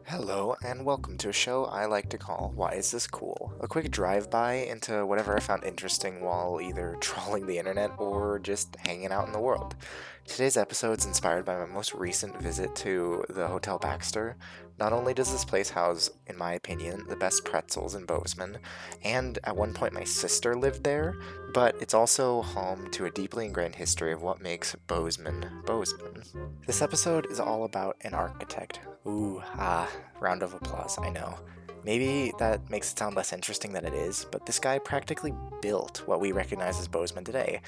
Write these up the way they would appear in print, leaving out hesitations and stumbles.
Hello, and welcome to a show I like to call Why Is This Cool? A quick drive-by into whatever I found interesting while either trawling the internet or just hanging out in the world. Today's episode is inspired by my most recent visit to the Hotel Baxter. Not only does this place house, in my opinion, the best pretzels in Bozeman, and at one point my sister lived there, but it's also home to a deeply ingrained history of what makes Bozeman, Bozeman. This episode is all about an architect. Round of applause, I know. Maybe that makes it sound less interesting than it is, but this guy practically built what we recognize as Bozeman today.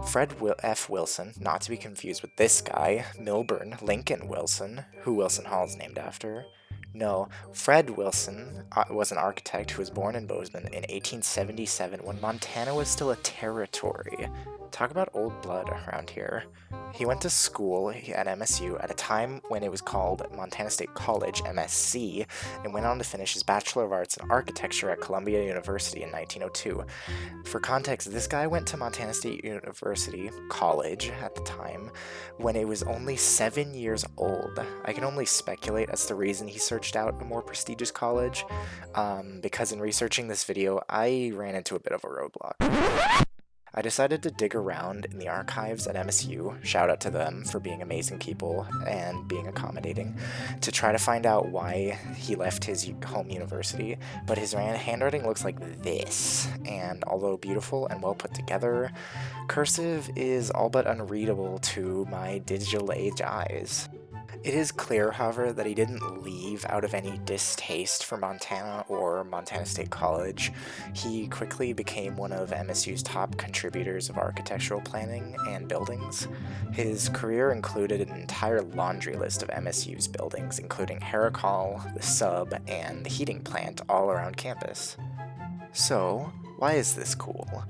Fred F. Wilson, not to be confused with this guy, Milburn Lincoln Wilson, who Wilson Hall is named after. No, Fred Wilson was an architect who was born in Bozeman in 1877 when Montana was still a territory. Talk about old blood around here. He went to school at MSU at a time when it was called Montana State College, MSC, and went on to finish his Bachelor of Arts in Architecture at Columbia University in 1902. For context, this guy went to Montana State University College at the time when it was only 7 years old. I can only speculate as to the reason he searched out a more prestigious college, because in researching this video, I ran into a bit of a roadblock. I decided to dig around in the archives at MSU, shout out to them for being amazing people and being accommodating, to try to find out why he left his home university, but his handwriting looks like this, and although beautiful and well put together, cursive is all but unreadable to my digital age eyes. It is clear, however, that he didn't leave out of any distaste for Montana or Montana State College. He quickly became one of MSU's top contributors of architectural planning and buildings. His career included an entire laundry list of MSU's buildings, including Herrick Hall, the Sub, and the heating plant all around campus. So, why is this cool?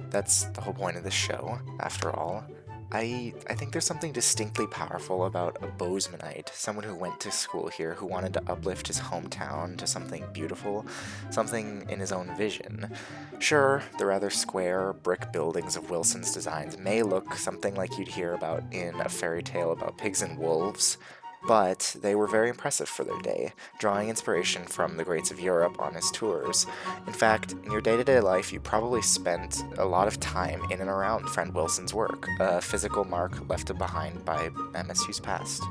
That's the whole point of this show, after all. I think there's something distinctly powerful about a Bozemanite, someone who went to school here, who wanted to uplift his hometown to something beautiful, something in his own vision. Sure, the rather square brick buildings of Wilson's designs may look something like you'd hear about in a fairy tale about pigs and wolves, but they were very impressive for their day, drawing inspiration from the greats of Europe on his tours. In fact, in your day-to-day life, you probably spent a lot of time in and around Fred Wilson's work, a physical mark left behind by MSU's past.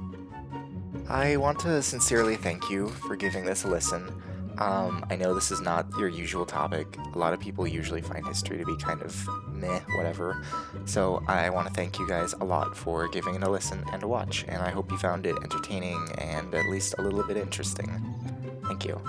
I want to sincerely thank you for giving this a listen. I know this is not your usual topic. A lot of people usually find history to be kind of meh, whatever. So I want to thank you guys a lot for giving it a listen and a watch, and I hope you found it entertaining and at least a little bit interesting. Thank you.